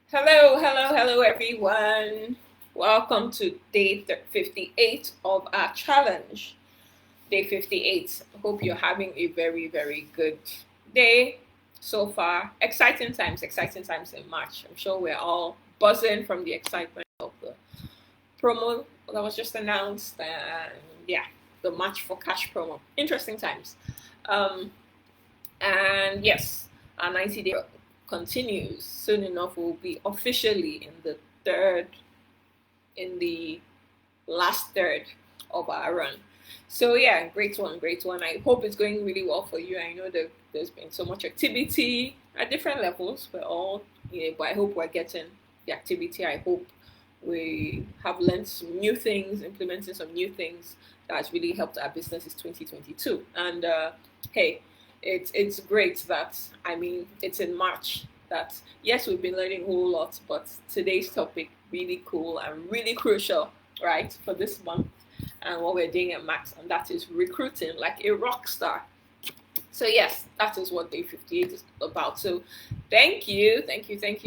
Hello, everyone. Welcome to day 58 of our challenge. Day 58. I hope you're having a very good day so far. Exciting times in March. I'm sure we're all buzzing from the excitement of the promo that was just announced. And yeah, the March for Cash promo. Interesting times. Um, and yes, our 90-day continues. Soon enough, we'll be officially third, in the last third of our run. So yeah, great one. I hope it's going really well for you. I know that there's been so much activity at different levels. We're all, but I hope we're getting the activity. I hope we have learned some new things, implementing some new things that has really helped our businesses 2022. And hey, it's great that it's in March. That yes, we've been learning a whole lot, but today's topic really cool and really crucial, right, for this month and what we're doing at Max, and that is recruiting like a rock star. So yes, that is what day 58 is about. So thank you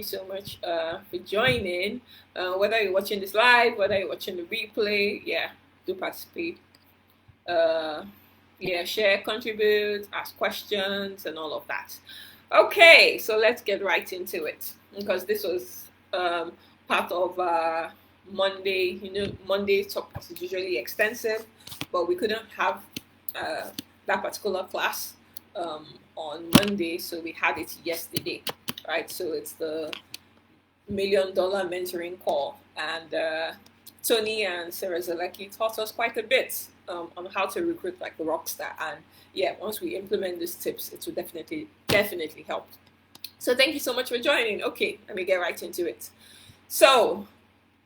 so much for joining. Whether you're watching this live, whether you're watching the replay, yeah, do participate. Uh, yeah, share, contribute, ask questions, and all of that. Okay, so let's get right into it because this was part of Monday. Monday talk is usually extensive, but we couldn't have uh, that particular class on Monday, so we had it yesterday, right? So it's the $1 million mentoring call, and Tony and Sarah Zaleki taught us quite a bit on how to recruit like a rock star. And yeah, once we implement these tips, it will definitely help. So thank you so much for joining. Okay, let me get right into it. So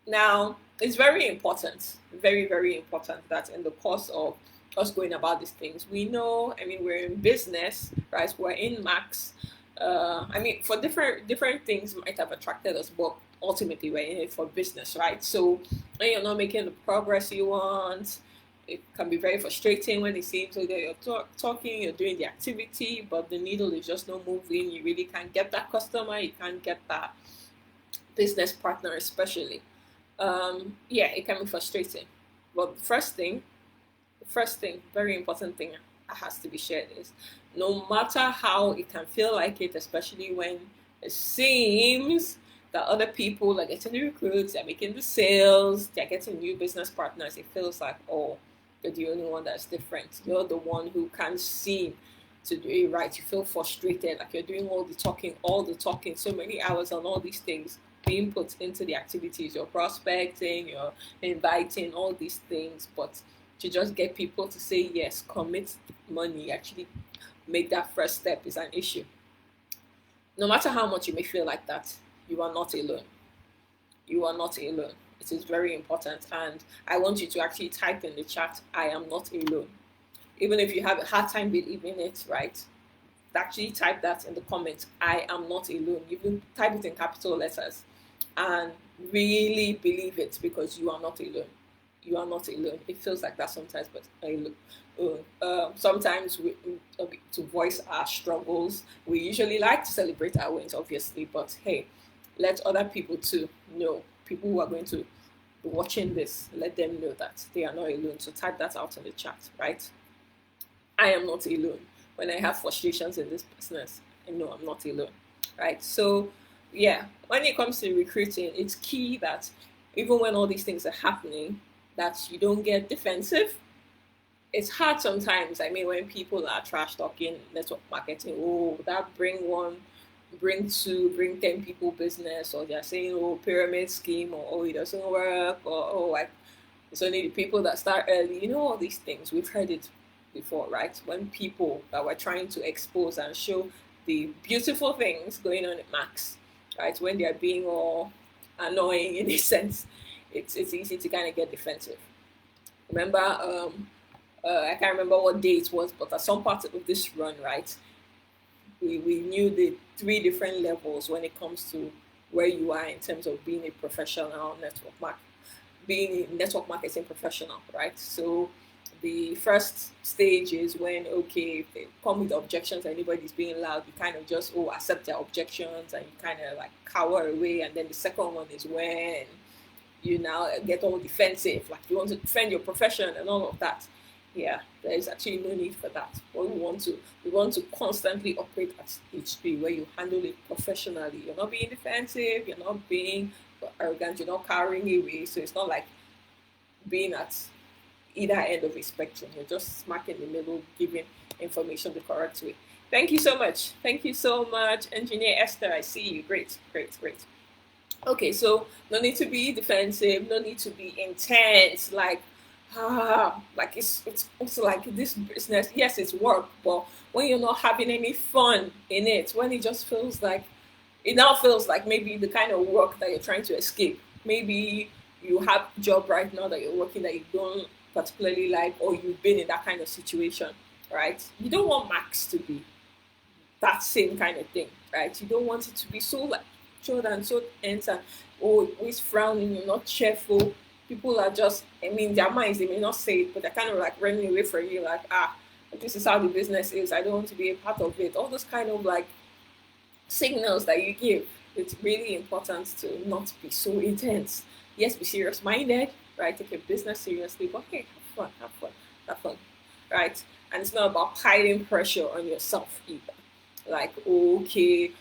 now it's very important, very important that in the course of us going about these things, we know. I mean, we're in business, right? We're in Max. For different things might have attracted us, but ultimately we're in it for business, right? So when you're not making the progress you want, it can be very frustrating when it seems like you're talking, you're doing the activity, but the needle is just not moving. You really can't get that customer, you can't get that business partner, especially. Yeah, it can be frustrating. But the first thing, very important thing that has to be shared is no matter how it can feel like it, especially when it seems that other people are getting the recruits, they're making the sales, they're getting new business partners, it feels like, oh, you're the only one that's different. You're the one who can't seem to do it right. You feel frustrated, like you're doing all the talking, so many hours on all these things being put into the activities. You're prospecting, you're inviting, all these things, but to just get people to say yes, commit money, actually make that first step is an issue. No matter how much you may feel like that, you are not alone. You are not alone. It is very important. And I want you to actually type in the chat, I am not alone. Even if you have a hard time believing it, right? Actually type that in the comments. I am not alone. You can type it in capital letters and really believe it because you are not alone. You are not alone. It feels like that sometimes, but sometimes to voice our struggles, we usually like to celebrate our wins, obviously, but hey, let other people too know. People who are going to be watching this, let them know that they are not alone. So type that out in the chat, right? I am not alone. When I have frustrations in this business, I know I'm not alone, right? So, yeah, when it comes to recruiting, it's key that even when all these things are happening, that you don't get defensive. It's hard sometimes. I mean, when people are trash talking network marketing, oh, that bring one, bring two, bring 10 people business, or they're saying, oh, pyramid scheme, or oh, it doesn't work, or oh, like it's only the people that start early. You know, all these things. We've heard it before, right? When people that were trying to expose and show the beautiful things going on at Max, right? When they're being all annoying in a sense, it's easy to kind of get defensive. Remember, I can't remember what day it was, but at some part of this run, right, we knew the three different levels when it comes to where you are in terms of being a professional being a network marketing professional, right? So The first stage is when, okay, if they come with objections, anybody's being loud, you kind of just, accept their objections and you kind of like cower away. And then the second one is when you now get all defensive, like you want to defend your profession and all of that. Yeah, there is actually no need for that. What we want to constantly operate at stage three, where you handle it professionally. You're not being defensive, you're not being arrogant, you're not carrying away. So it's not like being at either end of a spectrum. You're just smack in the middle, giving information the correct way. Thank you so much. Thank you so much, Engineer Esther. I see you. Great, great, great. Okay, so no need to be defensive, no need to be intense, like it's like this business. Yes, it's work, but when you're not having any fun in it, when it now feels like maybe the kind of work that you're trying to escape. Maybe you have a job right now that you're working that you don't particularly like, or you've been in that kind of situation, right? You don't want Max to be that same kind of thing, right? You don't want it to be so like chilled and so tense and always frowning, you're not cheerful. People are just, I mean, their minds, they may not say it, but they're kind of like running away from you, like, this is how the business is. I don't want to be a part of it. All those kind of like signals that you give. It's really important to not be so intense. Yes, be serious minded, right? Take your business seriously, but hey, have fun, have fun, have fun, right? And it's not about piling pressure on yourself either. Like, okay,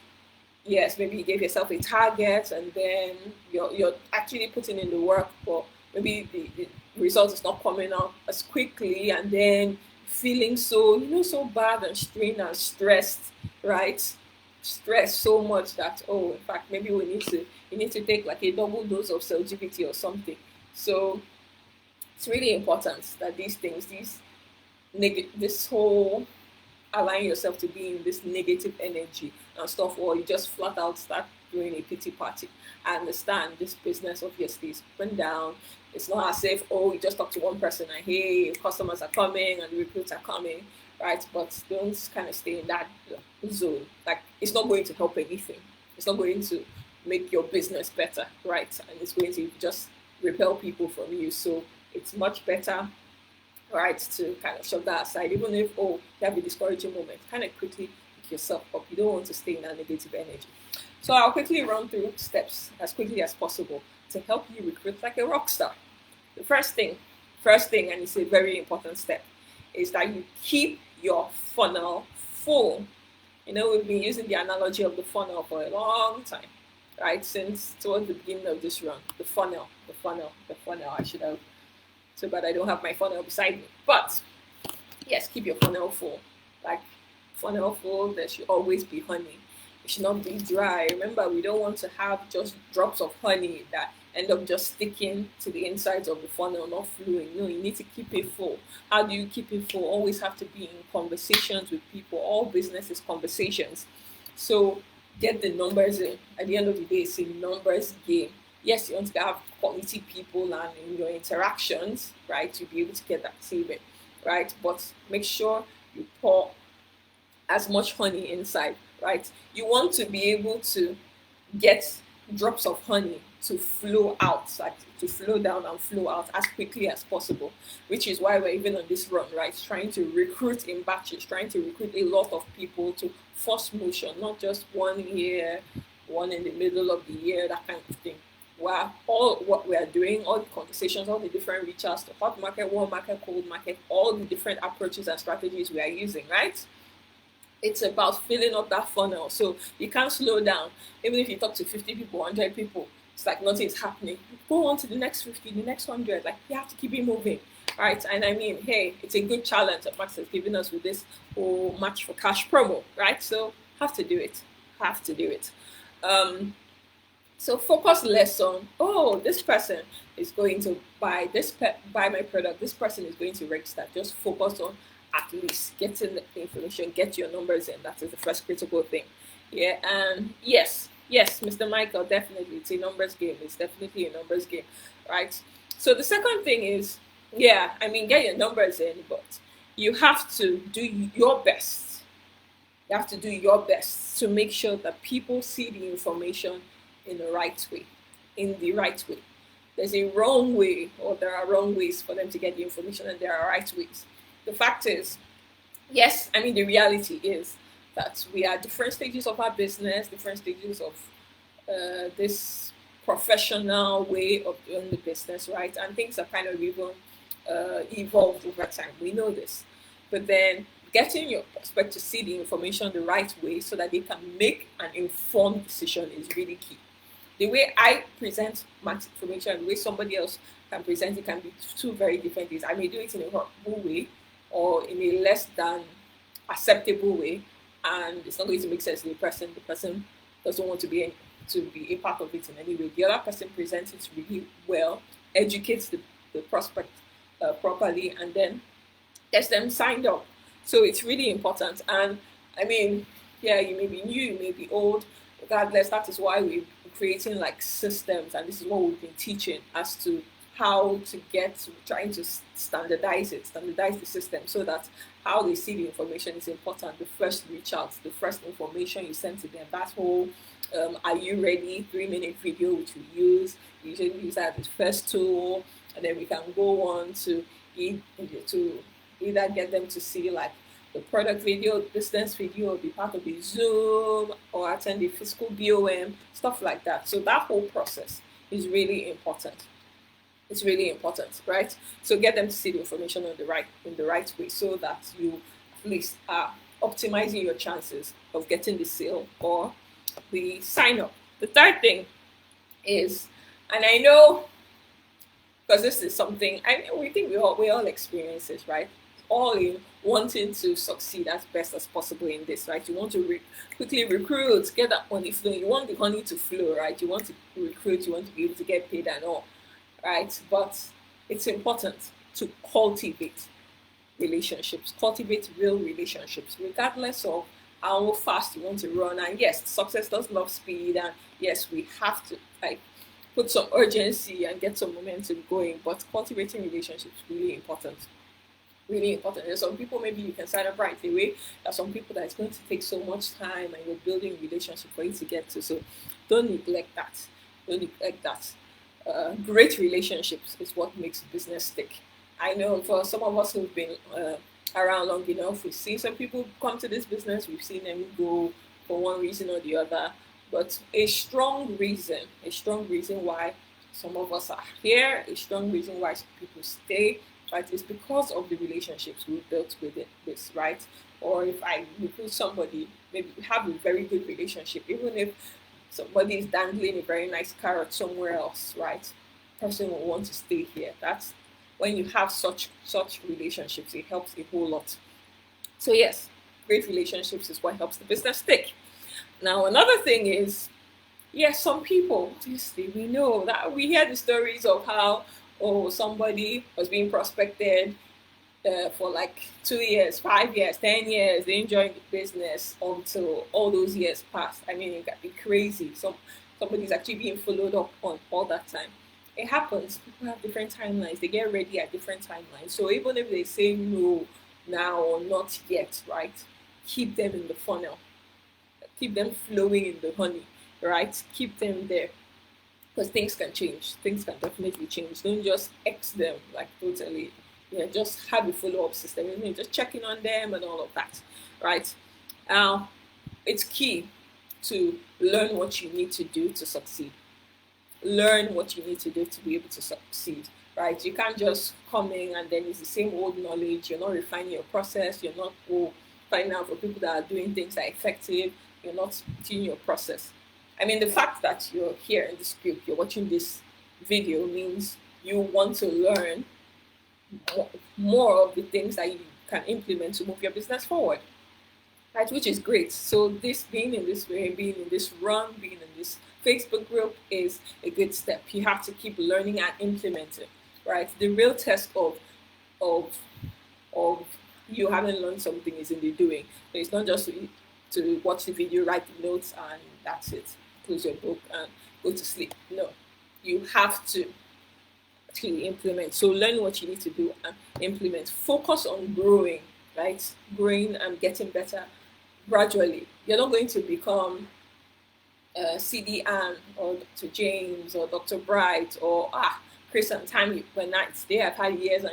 yes, maybe you gave yourself a target and then you're actually putting in the work, but maybe the result is not coming out as quickly, and then feeling so, so bad and strained and stressed, right? Stressed so much that, in fact, maybe you need to take like a double dose of CLGBT or something. So it's really important that these things, this whole allowing yourself to be in this negative energy and stuff, or you just flat out start doing a pity party. I understand this business obviously is up and down. It's not as if, you just talk to one person and hey, customers are coming and the recruits are coming, right? But don't kind of stay in that zone. Like, it's not going to help anything. It's not going to make your business better, right? And it's going to just repel people from you. So it's much better, right, to kind of shove that aside, even if you have a discouraging moment, kind of quickly pick yourself up. You don't want to stay in that negative energy. So I'll quickly run through steps as quickly as possible to help you recruit like a rock star. The first thing, and it's a very important step, is that you keep your funnel full. We've been using the analogy of the funnel for a long time, right? Since towards the beginning of this run, the funnel, the funnel, the funnel. I should have, so bad I don't have my funnel beside me. But yes, keep your funnel full. Like, funnel full, there should always be honey. It should not be dry. Remember, we don't want to have just drops of honey that end up just sticking to the insides of the funnel, not flowing. No, you need to keep it full. How do you keep it full? Always have to be in conversations with people. All business is conversations. So get the numbers in. At the end of the day, it's a numbers game. Yes, you want to have quality people and in your interactions, right, to be able to get that saving, right? But make sure you pour as much honey inside, right? You want to be able to get drops of honey to flow out, like to flow down and flow out as quickly as possible, which is why we're even on this run, right? Trying to recruit in batches, trying to recruit a lot of people to force motion, not just 1 year, one in the middle of the year, that kind of thing. Well, all what we are doing, all the conversations, all the different reach outs to hot market, warm market, cold market, all the different approaches and strategies we are using, right? It's about filling up that funnel. So you can't slow down. Even if you talk to 50 people, 100 people, it's like nothing's happening. Go on to the next 50, the next 100. Like, you have to keep it moving, right? And I mean, hey, it's a good challenge that Max has given us with this whole match for cash promo, right? So have to do it. Have to do it. So focus less on, this person is going to buy my product. This person is going to register. Just focus on at least getting the information, get your numbers in. That is the first critical thing. Yeah, and yes, Mr. Michael, definitely, it's a numbers game. It's definitely a numbers game, right? So the second thing is, get your numbers in, but you have to do your best. You have to do your best to make sure that people see the information in the right way, there's a wrong way, or there are wrong ways for them to get the information, and there are right ways. The fact is, yes, I mean, the reality is that we are different stages of our business, different stages of this professional way of doing the business, right? And things are kind of even evolved over time. We know this. But then getting your prospect to see the information the right way so that they can make an informed decision is really key. The way I present max information and the way somebody else can present it can be two very different things. I may do it in a horrible way or in a less than acceptable way, and it's not going to make sense to the person. The person doesn't want to be a part of it in any way. The other person presents it really well, educates the prospect properly, and then gets them signed up. So it's really important. And I mean, yeah, you may be new, you may be old. Regardless, that is why we're creating like systems, and this is what we've been teaching as to how to get trying to standardize the system so that how they see the information is important. The first reach out, the first information you send to them, that whole are you ready 3 minute video which we usually use that as the first tool, and then we can go on to to either get them to see like the product video, business video, be part of the Zoom or attend the physical BOM, stuff like that. So that whole process is really important. It's really important, right? So get them to see the information in the right way so that you at least are optimizing your chances of getting the sale or the sign up. The third thing is, and I know because this is something I we think we all experience this, right? All in wanting to succeed as best as possible in this, right? You want to quickly recruit, get that money flowing. You want the money to flow, right? You want to recruit, you want to be able to get paid and all, right? But it's important to cultivate relationships, cultivate real relationships, regardless of how fast you want to run. And yes, success does love speed, and yes, we have to like put some urgency and get some momentum going. But cultivating relationships is really important. Really important. There's some people maybe you can sign up right away. There's some people that it's going to take so much time, and you're building a relationship for you to get to. So don't neglect that. Don't neglect that. Great relationships is what makes business stick. I know for some of us who've been around long enough, we've seen some people come to this business, we've seen them go for one reason or the other. But a strong reason why some of us are here, a strong reason why some people stay, right, is because of the relationships we built within this, right? Or if I recruit somebody, maybe we have a very good relationship, even if somebody is dangling a very nice carrot somewhere else, right? Person will want to stay here. That's when you have such relationships, it helps a whole lot. So yes, great relationships is what helps the business stick. Now another thing is, yes, some people, obviously, we know that we hear the stories of how, oh, somebody was being prospected for like 2 years, 5 years, 10 years. They enjoyed the business until all those years passed. I mean, it got be crazy. Somebody's actually being followed up on all that time. It happens. People have different timelines. They get ready at different timelines. So even if they say no now or not yet, right? Keep them in the funnel. Keep them flowing in the honey, right? Keep them there because things can change. Things can definitely change. Don't just X them like totally. Yeah, just have a follow up system. You know, just checking on them and all of that, right? Now, it's key to learn what you need to do to succeed. Learn what you need to do to be able to succeed, right? You can't just come in and then it's the same old knowledge. You're not refining your process. You're not finding out for people that are doing things that are effective. You're not doing your process. I mean, the fact that you're here in this group, you're watching this video means you want to learn more of the things that you can implement to move your business forward, right? Which is great. So this being in this way, being in this run, being in this Facebook group is a good step. You have to keep learning and implementing, right? The real test of of you having learned something is in the doing. So it's not just to watch the video, write the notes, and that's it. Close your book and go to sleep. No, you have to actually implement. So learn what you need to do and implement. Focus on growing, right? Growing and getting better gradually. You're not going to become CD Ann or Dr. James or Dr. Bright or Chris and Tammy Bernards. They have had years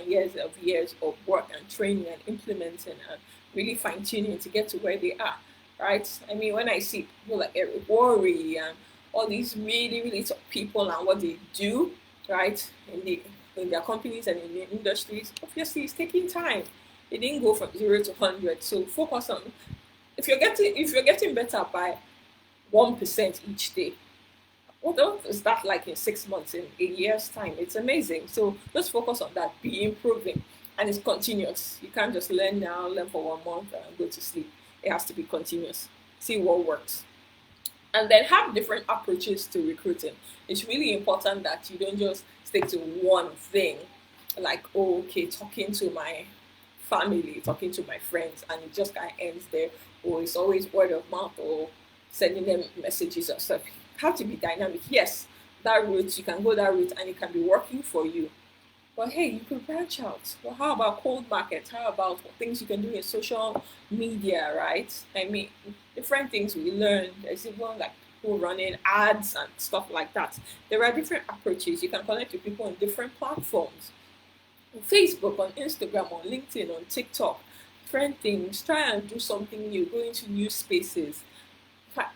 of work and training and implementing and really fine tuning to get to where they are, right? I mean, when I see people like Eric Worre and all these really top people and what they do, right, in their companies and in their industries, obviously it's taking time. It didn't go from 0 to 100. So focus on if you're getting better by 1% each day. What is that like in 6 months, in a year's time? It's amazing. So just focus on that, be improving, and it's continuous. You can't just learn now, learn for 1 month, and go to sleep. It has to be continuous. See what works. And then have different approaches to recruiting. It's really important that you don't just stick to one thing, like, oh, okay, talking to my family, talking to my friends, and it just kind of ends there, or it's always word of mouth, or sending them messages or stuff. Have to be dynamic. Yes, that route, you can go that route and it can be working for you. But hey, you could branch out. Well, how about cold markets? How about things you can do in social media, right? I mean, different things we learn. There's even like people running ads and stuff like that. There are different approaches. You can connect with people on different platforms. On Facebook, on Instagram, on LinkedIn, on TikTok. Different things. Try and do something new. Go into new spaces,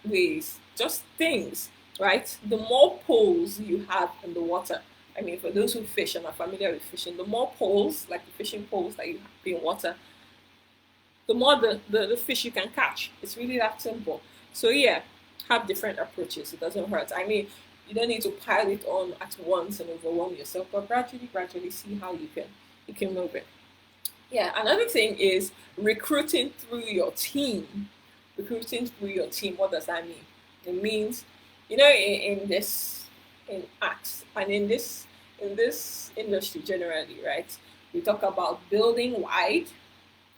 ways, just things, right? The more poles you have in the water, I mean, for those who fish and are familiar with fishing, the more poles, like the fishing poles that you have in water, the more the fish you can catch. It's really that simple. So yeah, have different approaches. It doesn't hurt. I mean, you don't need to pile it on at once and overwhelm yourself, but gradually see how you can move it. Yeah, another thing is recruiting through your team. Recruiting through your team, what does that mean? It means, in this, in acts and in this industry generally, right? We talk about building wide,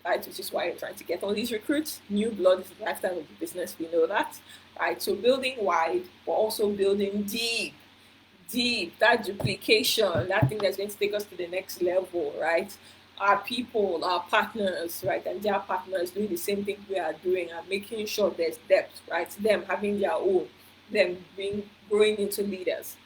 right? Which is why you're trying to get all these recruits. New blood is the lifetime of the business. We know that, right? So building wide, but also building deep, that duplication, that thing that's going to take us to the next level, right? Our people, our partners, right, and their partners doing the same thing we are doing and making sure there's depth, right? Them having their own, them being growing into leaders.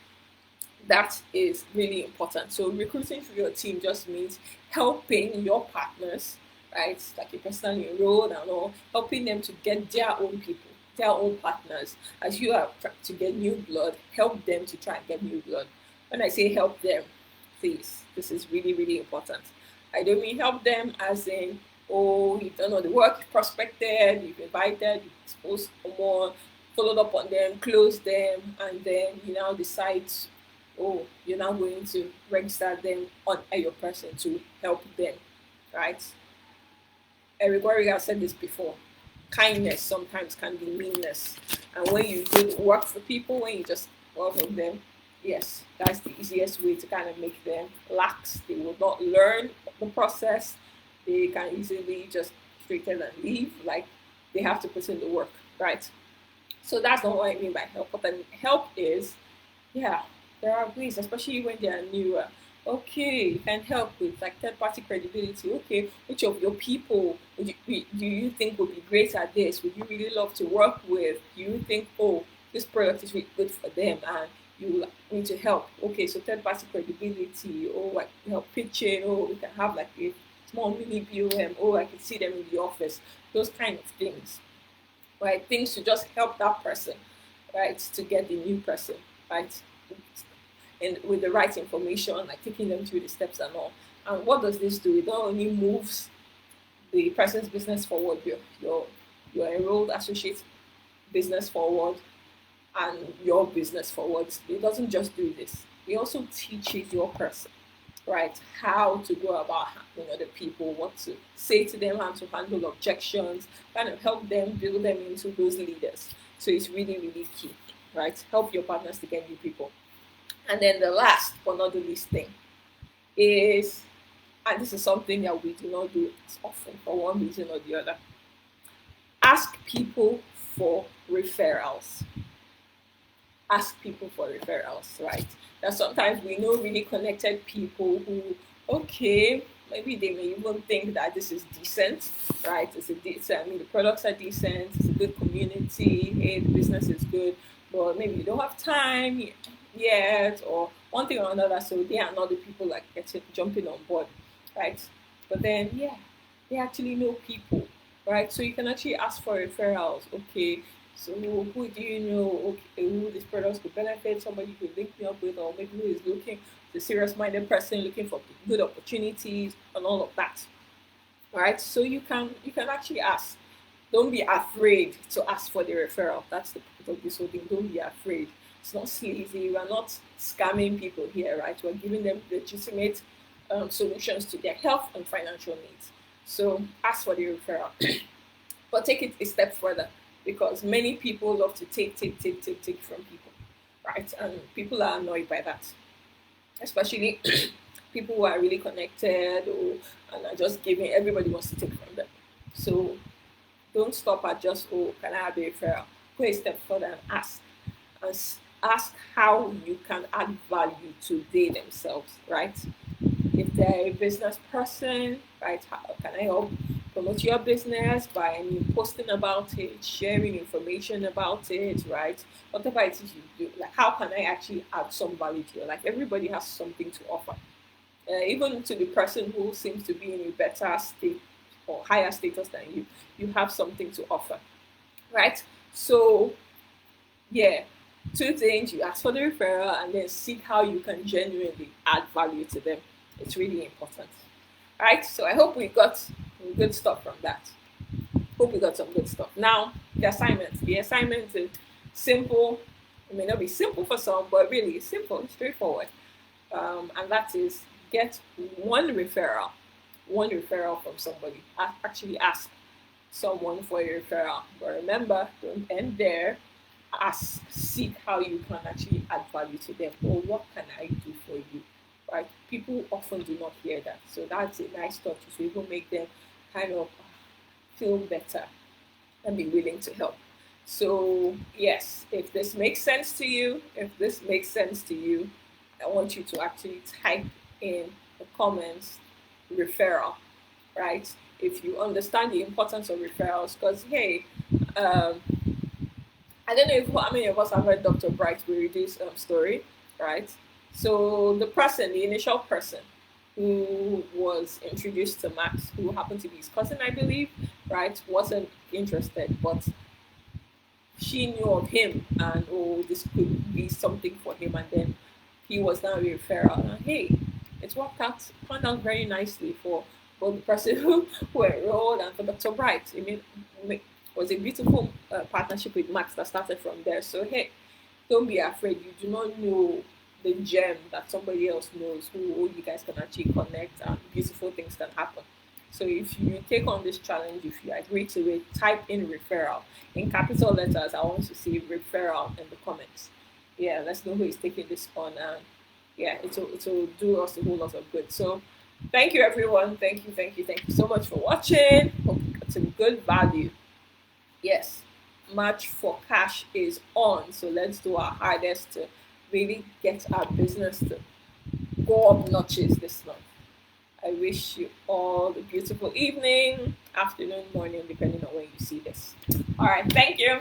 That is really important. So recruiting for your team just means helping your partners, right? Like your personal enrolled and all, helping them to get their own people, their own partners. As you are trying to get new blood, help them to try and get new blood. When I say help them, please, this is really important. I don't mean help them as in, oh, you've done all the work, you've prospected, you've invited, you've exposed for more, followed up on them, closed them, and then you now decide, oh, you're now going to register them on your person to help them, right? Eric Warrior said this before. Kindness sometimes can be meanness. And when you do work for people, when you just work with them, yes, that's the easiest way to kind of make them lax. They will not learn the process. They can easily just straighten and leave. Like they have to put in the work, right? So that's not what I mean by help. But then help is, yeah, there are ways, especially when they are newer. Okay, you can help with like third party credibility. Okay, which of your people do you think would be great at this? Would you really love to work with? Do you think, oh, this product is really good for them and you need to help? Okay, so third party credibility, or like help pitching, or we can have like a small mini BOM, or I can see them in the office, those kind of things, right? Things to just help that person, right, to get the new person, right? And with the right information, like taking them through the steps and all. And what does this do? It not only moves the person's business forward, your enrolled associate business forward, and your business forward. It doesn't just do this. It also teaches your person, right, how to go about handling other people, what to say to them, how to handle objections, kind of help them build them into those leaders. So it's really key, right? Help your partners to get new people. And then the last but not the least thing is, and this is something that we do not do as often for one reason or the other, ask people for referrals. Ask people for referrals, right? Now sometimes we know really connected people who, okay, maybe they may even think that this is decent, right? I mean, the products are decent, it's a good community, hey, the business is good, but maybe you don't have time yet, or one thing or another. So they are not the people like getting jumping on board, right? But then, yeah, they actually know people, right? So you can actually ask for referrals. Okay, so who do you know? Okay, who this product could benefit? Somebody you could link me up with, or maybe who is looking, the serious-minded person looking for good opportunities and all of that, right? So you can actually ask. Don't be afraid to ask for the referral. That's the point of this whole thing. Don't be afraid. It's not sleazy. We're not scamming people here, right? We're giving them legitimate solutions to their health and financial needs. So ask for the referral, but take it a step further, because many people love to take from people, right? And people are annoyed by that, especially people who are really connected, or and are just giving. Everybody wants to take from them. So don't stop at just, oh, can I have a referral? Go a step further and ask. And ask how you can add value to they themselves, right? If they're a business person, right, how can I help promote your business by me posting about it, sharing information about it, right? Whatever it is you do, like how can I actually add some value to your life? Everybody has something to offer. Even to the person who seems to be in a better state or higher status than you have something to offer, right? So, yeah, two things: you ask for the referral, and then seek how you can genuinely add value to them. It's really important, right? So, I hope we got some good stuff from that. Hope we got some good stuff. Now, the assignment. The assignment is simple. It may not be simple for some, but really it's simple, it's straightforward. And that is get one referral from somebody. Actually, ask someone for a referral. But remember, don't end there. Ask, seek how you can actually add value to them, or what can I do for you, right? People often do not hear that, so that's a nice touch to even make them kind of feel better and be willing to help. So yes, if this makes sense to you, I want you to actually type in the comments referral, right? If you understand the importance of referrals, because hey, um, I don't know if how many of us have heard Dr. Bright Reduce story, right? So the initial person who was introduced to Max, who happened to be his cousin, I believe, right, wasn't interested, but she knew of him, and oh, this could be something for him, and then he was now a referral. And hey, it's worked out, turned out very nicely for both the person who enrolled and for Dr. Bright. I mean, it was a beautiful partnership with Max that started from there. So hey, don't be afraid. You do not know the gem that somebody else knows, who you guys can actually connect, and beautiful things can happen. So if you take on this challenge, if you agree to it, type in referral in capital letters. I want to see referral in the comments. Yeah, let's know who is taking this on, and yeah, it'll do us a whole lot of good. So thank you everyone. Thank you so much for watching. Hope you got some good value. Yes, Match for Cash is on. So let's do our hardest to really get our business to go up notches this month. I wish you all a beautiful evening, afternoon, morning, depending on when you see this. All right, thank you.